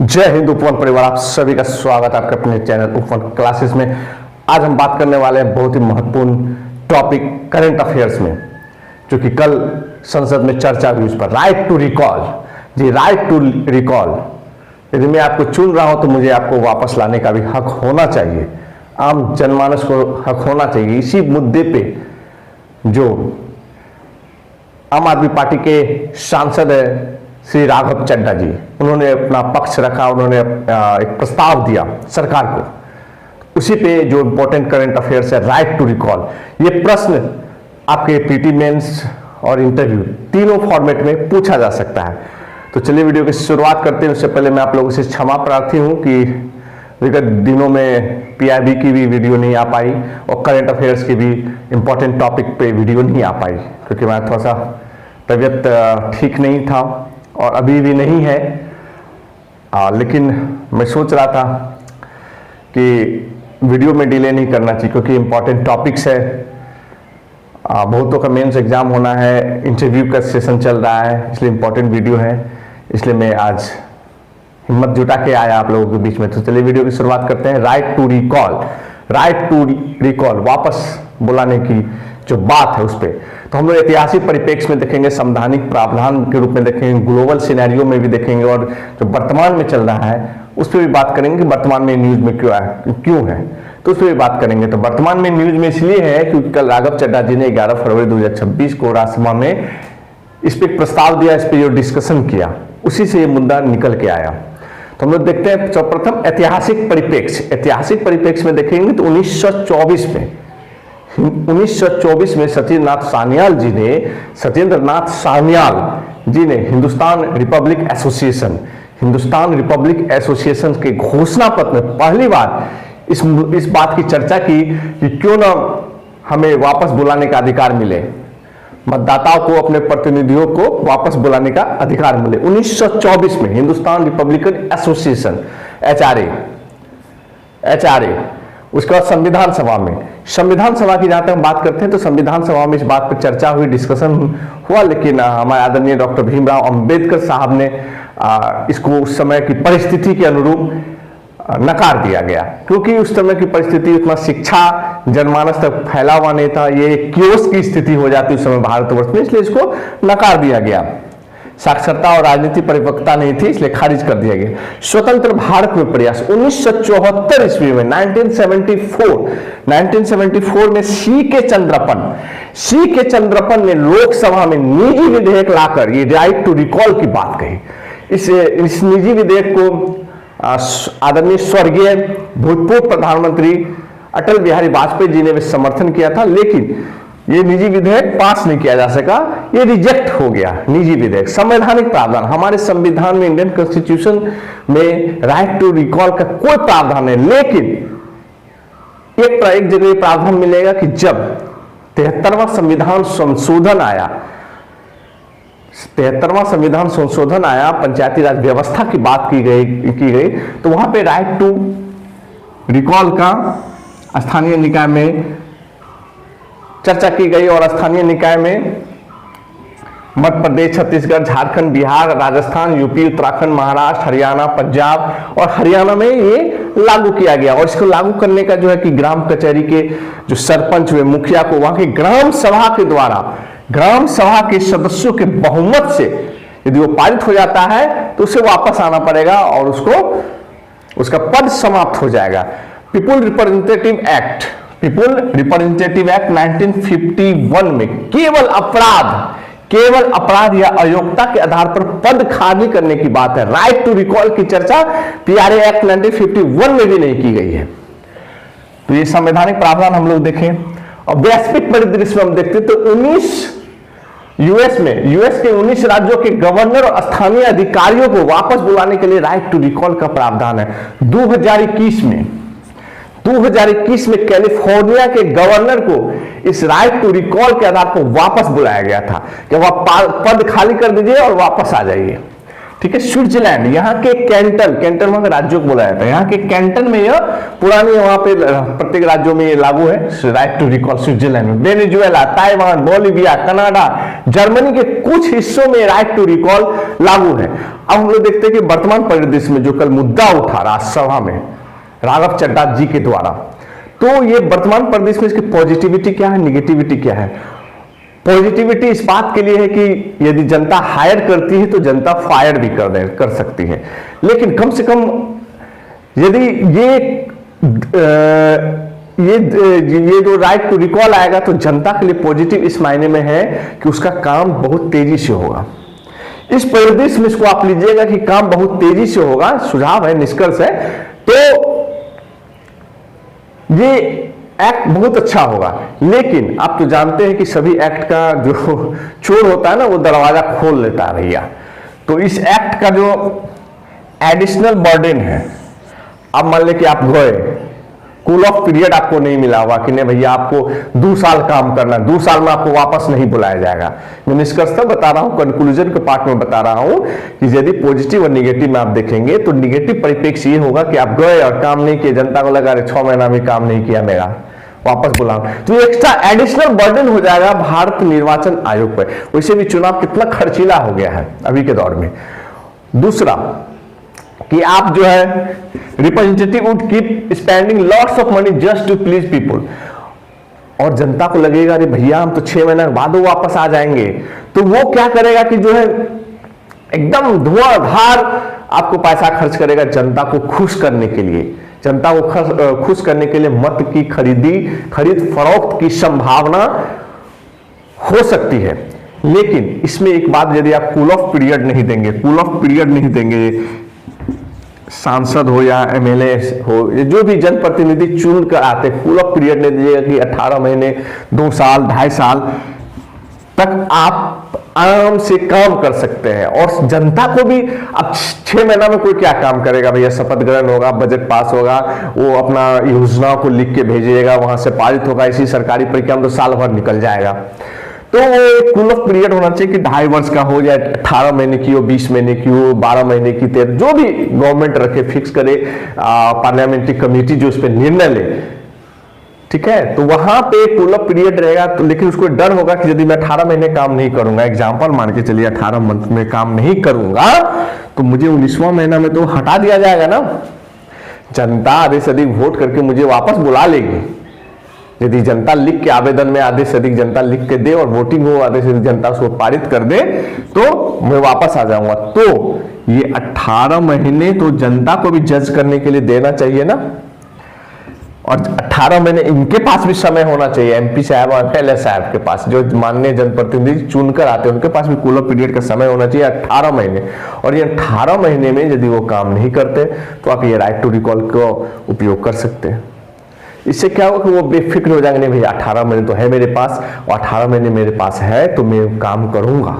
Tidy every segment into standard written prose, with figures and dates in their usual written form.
जय हिंद उपवन परिवार, आप सभी का स्वागत है आपके अपने चैनल उपवन क्लासेस में। आज हम बात करने वाले हैं बहुत ही महत्वपूर्ण टॉपिक करंट अफेयर्स में, जो कि कल संसद में चर्चा हुई उस पर। राइट टू रिकॉल, जी राइट टू रिकॉल। यदि मैं आपको चुन रहा हूं तो मुझे आपको वापस लाने का भी हक होना चाहिए, आम जनमानस को हक होना चाहिए। इसी मुद्दे पे जो आम आदमी पार्टी के सांसद है श्री राघव चड्ढा जी, उन्होंने अपना पक्ष रखा, उन्होंने एक प्रस्ताव दिया सरकार को। उसी पे जो इंपॉर्टेंट करंट अफेयर्स है, राइट टू रिकॉल। ये प्रश्न आपके पीटी मेंस और इंटरव्यू तीनों फॉर्मेट में पूछा जा सकता है। तो चलिए वीडियो की शुरुआत करते हैं। उससे पहले मैं आप लोगों से क्षमा प्रार्थी हूं कि विगत दिनों में पीआईबी की भी वीडियो नहीं आ पाई और करंट अफेयर्स की भी इंपॉर्टेंट टॉपिक पे वीडियो नहीं आ पाई, क्योंकि मैं थोड़ा सा तबीयत ठीक नहीं था और अभी भी नहीं है। लेकिन मैं सोच रहा था कि वीडियो में डिले नहीं करना चाहिए, क्योंकि इंपॉर्टेंट टॉपिक्स है। बहुतों का मेंस एग्जाम होना है, इंटरव्यू का सेशन चल रहा है, इसलिए इंपॉर्टेंट वीडियो है। इसलिए मैं आज हिम्मत जुटा के आया आप लोगों के बीच में। तो चलिए वीडियो की शुरुआत करते हैं। Right to recall, right to recall, वापस बुलाने की जो बात है उस पर तो हम लोग ऐतिहासिक परिप्रेक्ष्य में देखेंगे, संवैधानिक प्रावधान के रूप में देखेंगे, ग्लोबल सिनेरियो में भी देखेंगे, और जो वर्तमान में चल रहा है उस पर भी बात करेंगे कि वर्तमान में न्यूज में क्यों है, तो उस पर भी बात करेंगे। तो वर्तमान में न्यूज में इसलिए है क्योंकि कल राघव चड्ढा जी ने 11 फरवरी 2026 को राज्यसभा में इस पर प्रस्ताव दिया, इस पर जो डिस्कशन किया, उसी से ये मुद्दा निकल के आया। तो हम लोग देखते हैं सर्वप्रथम ऐतिहासिक परिप्रेक्ष्य। ऐतिहासिक परिप्रेक्ष्य में देखेंगे तो 1924 में सत्येंद्रनाथ सान्याल जी ने हिंदुस्तान रिपब्लिक एसोसिएशन के घोषणा पत्र में पहली बार इस बात की चर्चा की कि क्यों ना हमें वापस बुलाने का अधिकार मिले, मतदाताओं को, अपने प्रतिनिधियों को वापस बुलाने का अधिकार मिले। 1924 में हिंदुस्तान रिपब्लिकन एसोसिएशन एचआरए, उसके बाद संविधान सभा की जहां तक हम बात करते हैं तो संविधान सभा में इस बात पर चर्चा हुई, डिस्कशन हुआ, लेकिन हमारे आदरणीय डॉक्टर भीमराव अंबेडकर साहब ने इसको उस समय की परिस्थिति के अनुरूप नकार दिया गया, क्योंकि उस समय की परिस्थिति उतना शिक्षा जनमानस तक फैला हुआ नहीं था, ये कियोस्क की स्थिति हो जाती उस समय भारतवर्ष में, इसलिए इसको नकार दिया गया। साक्षरता और राजनीति परिपक्वता नहीं थी, इसलिए खारिज कर दिया गया। स्वतंत्र भारत में प्रयास 1974 ईस्वी में 1974 में सी के चंद्रपन ने लोकसभा में निजी विधेयक लाकर ये राइट टू रिकॉल की बात कही। इस निजी विधेयक को आदरणीय स्वर्गीय भूतपूर्व प्रधानमंत्री अटल बिहारी वाजपेयी जी ने भी समर्थन किया था, लेकिन ये निजी विधेयक पास नहीं किया जा सका, ये रिजेक्ट हो गया। निजी विधेयक, संवैधानिक प्रावधान, हमारे संविधान में, इंडियन कॉन्स्टिट्यूशन में राइट टू रिकॉल का कोई प्रावधान नहीं, लेकिन एक जगह प्रावधान मिलेगा कि जब 73वां संविधान संशोधन आया, पंचायती राज व्यवस्था की बात की गई, तो वहां पे राइट टू रिकॉल का स्थानीय निकाय में चर्चा की गई, और स्थानीय निकाय में मध्य प्रदेश, छत्तीसगढ़, झारखंड, बिहार, राजस्थान, यूपी, उत्तराखंड, महाराष्ट्र, हरियाणा, पंजाब और हरियाणा में ये लागू किया गया। और इसको लागू करने का जो है कि ग्राम कचहरी के जो सरपंच हुए, मुखिया को वहां की ग्राम सभा के द्वारा, ग्राम सभा के सदस्यों के बहुमत से यदि वो पारित हो जाता है तो उसे वापस आना पड़ेगा और उसका पद समाप्त हो जाएगा। पीपुल रिप्रेजेंटेटिव एक्ट 1951 में केवल अपराध या अयोग्यता के आधार पर पद खाली करने की बात है। राइट टू रिकॉल की चर्चा पीआरए एक्ट 1951 में भी नहीं की गई है। तो ये संवैधानिक प्रावधान हम लोग देखें, और वैश्विक परिदृश्य में हम देखते तो यूएस के 19 राज्यों के गवर्नर और स्थानीय अधिकारियों को वापस बुलाने के लिए राइट टू रिकॉल का प्रावधान है। 2021 में कैलिफोर्निया के गवर्नर को इस राइट टू रिकॉल के आधार पर वापस बुलाया गया था कि वह पद खाली कर दीजिए और वापस आ जाइए। ठीक है। स्विट्जरलैंड, यहाँ के कैंटन वहां के राज्यों को बुलाया था, यहाँ के कैंटन में यह पुरानी, वहां पे प्रत्येक राज्यों में ये लागू है राइट टू रिकॉल। स्विट्जरलैंड में, Venezuela, Taiwan, Bolivia, Canada, Germany के कुछ हिस्सों में राइट टू रिकॉल लागू है। अब हम लोग देखते हैं कि वर्तमान परिदृश्य में जो कल मुद्दा उठा राज्यसभा में राघव चड्ढा जी के द्वारा, तो ये वर्तमान परिदृश्य में इसकी पॉजिटिविटी क्या है, निगेटिविटी क्या है। पॉजिटिविटी इस बात के लिए है कि यदि जनता हायर करती है तो जनता फायर भी कर सकती है, लेकिन कम से कम यदि ये जो राइट टू रिकॉल आएगा तो जनता के लिए पॉजिटिव इस मायने में है कि उसका काम बहुत तेजी से होगा। इस परिदृश्य में इसको आप लीजिएगा कि काम बहुत तेजी से होगा, सुझाव है, निष्कर्ष है, तो ये एक्ट बहुत अच्छा होगा। लेकिन आप तो जानते हैं कि सभी एक्ट का जो चोर होता है ना, वो दरवाजा खोल लेता है भैया। तो इस एक्ट का जो एडिशनल बर्डन है, अब मान ले कि आप गए, कूल ऑफ पीरियड आपको नहीं मिला होगा कि नहीं भैया आपको 2 साल काम करना, 2 साल में आपको वापस नहीं बुलाया जाएगा। मैं निष्कर्षतः बता रहा हूं, कंक्लूजन के पार्ट में बता रहा हूं कि यदि पॉजिटिव और निगेटिव में आप देखेंगे तो निगेटिव परिप्रेक्ष्य ये होगा कि आप गए और काम नहीं किए, जनता को लगा 6 महीना में काम नहीं किया मेरा, वापस बुलाओ, तो एक्स्ट्रा एडिशनल बर्डन हो जाएगा भारत निर्वाचन आयोग पर। वैसे भी चुनाव कितना खर्चीला हो गया है अभी के दौर में। दूसरा कि आप जो है representative would keep spending lots of money just to please people, और जनता को लगेगा अरे भैया हम तो 6 महीने बाद वापस आ जाएंगे, तो वो क्या करेगा कि जो है एकदम धुआंधार आपको पैसा खर्च करेगा जनता को खुश करने के लिए, जनता को खुश करने के लिए मत की खरीद फरोख्त की संभावना हो सकती है। लेकिन इसमें एक बात, यदि आप कूल ऑफ पीरियड नहीं देंगे, सांसद हो या एमएलए हो, जो भी जनप्रतिनिधि चुन कर आते, कूल ऑफ पीरियड नहीं दीजिएगा कि 18 महीने, 2 साल, 2.5 साल तक आप आराम से काम कर सकते हैं। और जनता को भी, अब 6 महीना में कोई क्या काम करेगा भैया, शपथ ग्रहण होगा, बजट पास होगा, वो अपना योजनाओं को लिख के भेजिएगा, वहां से पारित होगा, इसी सरकारी प्रक्रिया में तो साल भर निकल जाएगा। तो वो कूल ऑफ पीरियड होना चाहिए कि 2.5 वर्ष का हो, या 18 महीने की हो, 20 महीने की हो, 12 महीने की, 13, जो भी गवर्नमेंट रखे, फिक्स करे, पार्लियामेंट्री कमेटी जो उस पर निर्णय ले, ठीक है, तो वहां पे कूल ऑफ पीरियड रहेगा। तो लेकिन उसको डर होगा कि यदि मैं 18 महीने काम नहीं करूंगा, एग्जाम्पल मान के चलिए 18 मंथ में काम नहीं करूंगा, तो मुझे 19वां महीना में तो हटा दिया जाएगा ना। जनता आधे से अधिक वोट करके मुझे वापस बुला लेगी। यदि जनता लिख के, आवेदन में आधे से अधिक जनता लिख के दे और वोटिंग हो, आधे से अधिक जनता उसको पारित कर दे, तो मैं वापस आ जाऊंगा। तो ये 18 महीने तो जनता को भी जज करने के लिए देना चाहिए ना, और 18 महीने इनके पास भी समय होना चाहिए, एमपी साहब और एमएलए साहब के पास, जो माननीय जनप्रतिनिधि चुनकर आते हैं, उनके पास भी कूल ऑफ पीरियड का समय होना चाहिए 18 महीने। और ये 18 महीने में यदि वो काम नहीं करते तो आप ये राइट टू रिकॉल का उपयोग कर सकते हैं। इससे क्या होगा कि वो बेफिक्र हो जाएंगे, नहीं भैया 18 महीने तो है मेरे पास, और 18 महीने मेरे पास है तो मैं काम करूंगा,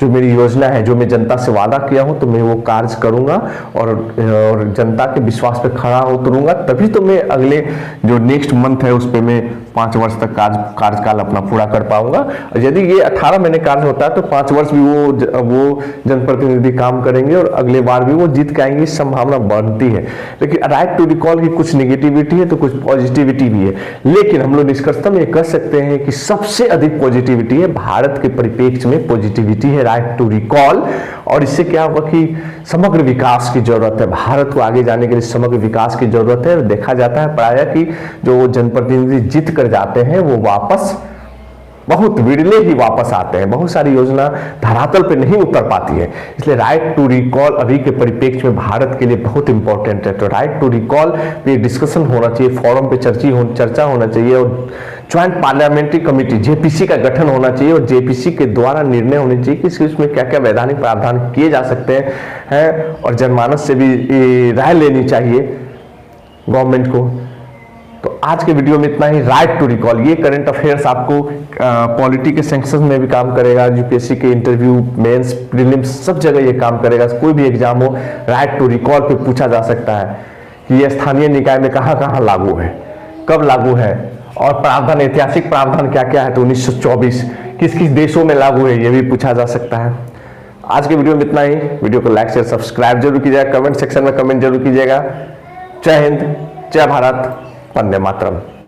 जो मेरी योजना है, जो मैं जनता से वादा किया हूं, तो मैं वो कार्य करूंगा और जनता के विश्वास पे खड़ा उतरूंगा, तभी तो मैं अगले जो नेक्स्ट मंथ है उस पर मैं 5 वर्ष तक कार्यकाल अपना पूरा कर पाऊंगा। और यदि ये 18 महीने कार्य होता है तो 5 वर्ष भी वो जनप्रतिनिधि काम करेंगे और अगले बार भी वो जीत के आएंगे, संभावना बढ़ती है। लेकिन राइट टू रिकॉल की कुछ निगेटिविटी है तो कुछ पॉजिटिविटी भी है, लेकिन हम लोग निष्कर्षतः में कह सकते हैं कि सबसे अधिक पॉजिटिविटी है, भारत के परिप्रेक्ष्य में पॉजिटिविटी है राइट टू रिकॉल। और इससे क्या होगा कि समग्र विकास की जरूरत है, भारत को आगे जाने के लिए समग्र विकास की जरूरत है। देखा जाता है प्रायः कि जो जनप्रतिनिधि जीत कर जाते हैं वो वापस बहुत विरले ही वापस आते हैं, बहुत सारी योजना धरातल पे नहीं उतर पाती है। इसलिए राइट टू रिकॉल अभी के परिप्रेक्ष्य में भारत के लिए बहुत इंपॉर्टेंट है। तो राइट टू रिकॉल पे डिस्कशन होना चाहिए, फोरम पे चर्चा होना चाहिए, और ज्वाइंट पार्लियामेंट्री कमेटी जेपीसी का गठन होना चाहिए, और जेपीसी के द्वारा निर्णय होने चाहिए कि इसमें क्या क्या वैधानिक प्रावधान किए जा सकते हैं, और जनमानस से भी राय लेनी चाहिए गवर्नमेंट को। तो आज के वीडियो में इतना ही। राइट टू रिकॉल ये करंट अफेयर्स आपको पॉलिटी के सेक्शन में भी काम करेगा, यूपीएससी के इंटरव्यू, मेंस, प्रीलिम्स, सब जगह ये काम करेगा। कोई भी एग्जाम हो, राइट टू रिकॉल पे पूछा जा सकता है कि ये स्थानीय निकाय में कहां कहां लागू है, कब लागू है, और प्रावधान, ऐतिहासिक प्रावधान क्या क्या है, तो 1924 किस किस देशों में लागू है, ये भी पूछा जा सकता है। आज के वीडियो में इतना ही। वीडियो को लाइक शेयर सब्सक्राइब जरूर कीजिएगा, कमेंट सेक्शन में कमेंट जरूर कीजिएगा। जय हिंद, जय भारत, वंदे मातरम।